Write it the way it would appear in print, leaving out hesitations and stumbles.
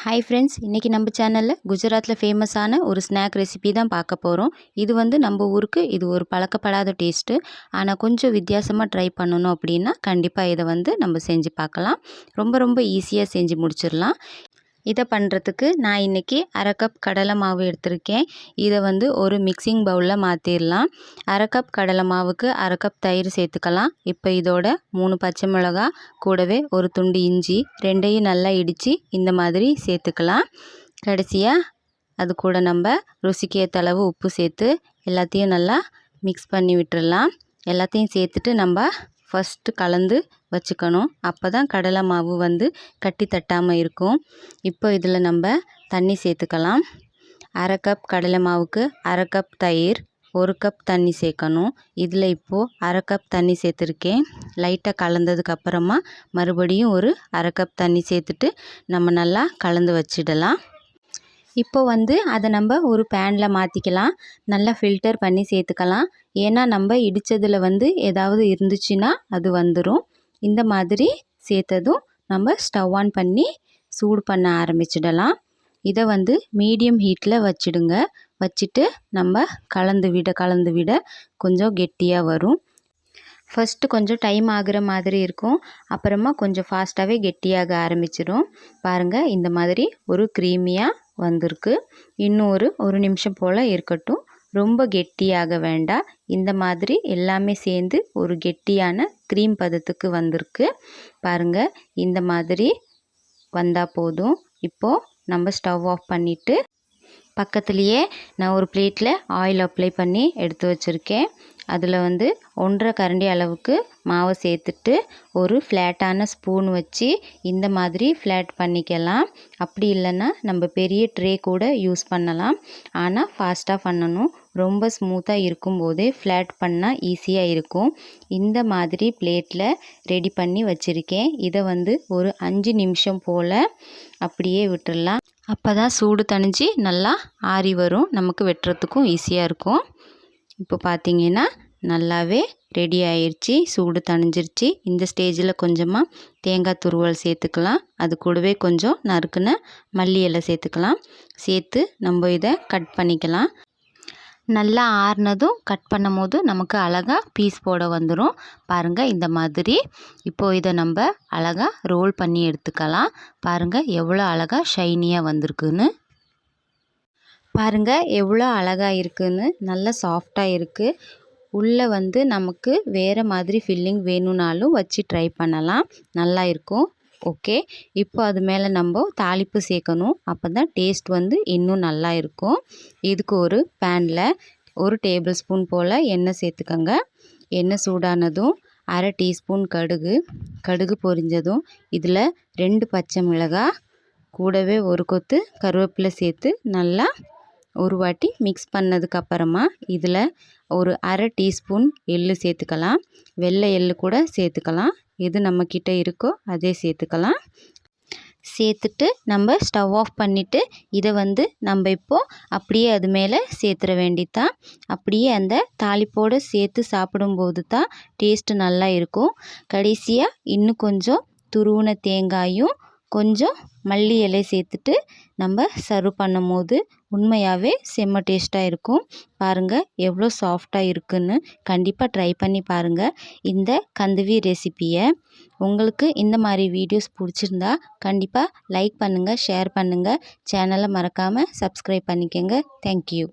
Hi friends इनकी நம்ம சேனல்ல குஜராத்ல ஃபேமஸான ஒரு ஸ்நாக் ரெசிபி தான் பார்க்க போறோம். இது வந்து நம்ம ஊருக்கு இது ஒரு பழக்கப்படாத டேஸ்ட். ஆனா கொஞ்சம் வித்தியாசமா ட்ரை பண்ணனும் அப்படினா கண்டிப்பா இத வந்து நம்ம செஞ்சு பார்க்கலாம். ரொம்ப ஈஸியா செஞ்சு முடிச்சிரலாம். இத பண்றதுக்கு நான் இன்னைக்கு 1/2 கப் கடலை மாவு எடுத்துர்க்கேன். இத வந்து ஒரு மிக்ஸிங் பவுல்ல மாத்திரலாம். 1/2 கப் கடலை மாவுக்கு 1/2 கப் தயிர் சேர்த்துக்கலாம். இப்போ இதோட 3 பச்சை மிளகாய் கூடவே ஒரு துண்டு இஞ்சி ரெண்டையும் நல்லா இடிச்சு இந்த மாதிரி சேர்த்துக்கலாம். கடைசியா அது கூட நம்ம ருசிக்கு ஏத்த அளவு உப்பு சேர்த்து எல்லாத்தையும் நல்லா மிக்ஸ் பண்ணி விட்டுறலாம். எல்லாத்தையும் சேர்த்துட்டு நம்ம ஃபர்ஸ்ட் கலந்து வச்சுக்கணும். அப்பதான் கடலை மாவு வந்து கட்டி தட்டாம இருக்கும். இப்போ இதுல நம்ம தண்ணி சேர்த்துக்கலாம். 1/2 கப் கடலை மாவுக்கு 1/2 கப் தயிர், 1 கப் தண்ணி சேர்க்கணும். இதில் இப்போது 1/2 கப் தண்ணி சேர்த்துருக்கேன். லைட்டாக கலந்ததுக்கு அப்புறமா மறுபடியும் ஒரு 1/2 கப் தண்ணி சேர்த்துட்டு நம்ம நல்லா கலந்து வச்சிடலாம். இப்போ வந்து அதை நம்ம ஒரு பேனில் மாற்றிக்கலாம். நல்லா ஃபில்டர் பண்ணி சேர்த்துக்கலாம். ஏன்னா நம்ம இடித்ததில் வந்து ஏதாவது இருந்துச்சுன்னா அது வந்துடும். இந்த மாதிரி சேர்த்ததும் நம்ம ஸ்டவ் ஆன் பண்ணி சூடு பண்ண ஆரம்பிச்சிடலாம். இதை வந்து மீடியம் ஹீட்டில் வச்சிடுங்க. வச்சுட்டு நம்ம கலந்து விட கொஞ்சம் கெட்டியாக வரும். ஃபஸ்ட்டு கொஞ்சம் டைம் ஆகுற மாதிரி இருக்கும். அப்புறமா கொஞ்சம் ஃபாஸ்ட்டாகவே கெட்டியாக ஆரம்பிச்சிடும். பாருங்கள், இந்த மாதிரி ஒரு க்ரீமியாக வந்திருக்கு. இன்னும் ஒரு நிமிஷம் போல் இருக்கட்டும். ரொம்ப கெட்டியாக வேண்டாம். இந்த மாதிரி எல்லாமே சேர்ந்து ஒரு கெட்டியான க்ரீம் பதத்துக்கு வந்திருக்கு. பாருங்கள், இந்த மாதிரி வந்தால் போதும். இப்போது நம்ம ஸ்டவ் ஆஃப் பண்ணிவிட்டு பக்கத்துலேயே நான் ஒரு பிளேட்டில் ஆயில் அப்ளை பண்ணி எடுத்து வச்சுருக்கேன். அதில் வந்து 1/2 கரண்டி அளவுக்கு மாவை சேர்த்துட்டு ஒரு ஃப்ளாட்டான ஸ்பூன் வச்சு இந்த மாதிரி ஃப்ளாட் பண்ணிக்கலாம். அப்படி இல்லைன்னா நம்ம பெரிய ட்ரே கூட யூஸ் பண்ணலாம். ஆனால் ஃபாஸ்ட்டாக பண்ணணும். ரொம்ப ஸ்மூத்தாக இருக்கும்போதே ஃப்ளாட் பண்ணால் ஈஸியாக இருக்கும். இந்த மாதிரி பிளேட்டில் ரெடி பண்ணி வச்சுருக்கேன். இதை வந்து ஒரு 5 நிமிஷம் போல் அப்படியே விட்டுடலாம். அப்போ தான் சூடு தணிஞ்சு நல்லா ஆறி வரும். நமக்கு வெட்டுறதுக்கும் ஈஸியாக இருக்கும். இப்போ பார்த்தீங்கன்னா நல்லாவே ரெடி ஆயிடுச்சு. சூடு தணிஞ்சிருச்சு. இந்த ஸ்டேஜில் கொஞ்சமாக தேங்காய் துருவல் சேர்த்துக்கலாம். அது கூடவே கொஞ்சம் நறுக்குன மல்லி இலை சேர்த்துக்கலாம். சேர்த்து நம்ம இதை கட் பண்ணிக்கலாம். நல்லா ஆறுனதும் கட் பண்ணும் போது நமக்கு அழகாக பீஸ் போட வந்துடும். பாருங்கள், இந்த மாதிரி. இப்போது இதை நம்ம அழகாக ரோல் பண்ணி எடுத்துக்கலாம். பாருங்கள் எவ்வளோ அழகாக ஷைனியாக வந்திருக்குன்னு. பாருங்கள் எவ்வளோ அழகாக இருக்குன்னு. நல்லா சாஃப்டாக இருக்குது. உள்ளே வந்து நமக்கு வேறு மாதிரி ஃபில்லிங் வேணும்னாலும் வச்சு ட்ரை பண்ணலாம். நல்லா இருக்கும். ஓகே, இப்போ அது மேலே நம்ம தாளிப்பு சேர்க்கணும். அப்போ தான் டேஸ்ட் வந்து இன்னும் நல்லா இருக்கும். இதுக்கு ஒரு பேனில் 1 டேபிள் ஸ்பூன் போல் எண்ணெய் சேர்த்துக்கோங்க. எண்ணெய் சூடானதும் 1/2 டீஸ்பூன் கடுகு பொரிஞ்சதும் இதில் 2 பச்சை மிளகாய் கூடவே ஒரு கொத்து கருவேப்பிலை சேர்த்து நல்லா ஒரு வாட்டி மிக்ஸ் பண்ணதுக்கப்புறமா இதில் ஒரு 1/2 டீஸ்பூன் எள்ளு சேர்த்துக்கலாம். வெள்ளை எள்ளு கூட சேர்த்துக்கலாம். எது நம்மக்கிட்ட இருக்கோ அதே சேர்த்துக்கலாம். சேர்த்துட்டு நம்ம ஸ்டவ் ஆஃப் பண்ணிவிட்டு இதை வந்து நம்ம இப்போது அப்படியே அது மேலே சேர்த்துற வேண்டித்தான். அப்படியே அந்த தாளிப்போடு சேர்த்து சாப்பிடும்போது தான் டேஸ்ட்டு நல்லா இருக்கும். கடைசியாக இன்னும் கொஞ்சம் துருவின தேங்காயும் கொஞ்சம் மல்லி இலை சேர்த்துட்டு நம்ம சர்வ் பண்ணும் போது உண்மையாகவே செம்ம டேஸ்ட்டாக இருக்கும். பாருங்கள் எவ்வளோ சாஃப்டாக இருக்குன்னு. கண்டிப்பாக ட்ரை பண்ணி பாருங்கள் இந்த கந்துவி ரெசிப்பியை. உங்களுக்கு இந்த மாதிரி வீடியோஸ் பிடிச்சிருந்தா கண்டிப்பாக லைக் பண்ணுங்கள், ஷேர் பண்ணுங்கள். சேனலை மறக்காமல் சப்ஸ்கிரைப் பண்ணிக்கோங்க. தேங்க்யூ.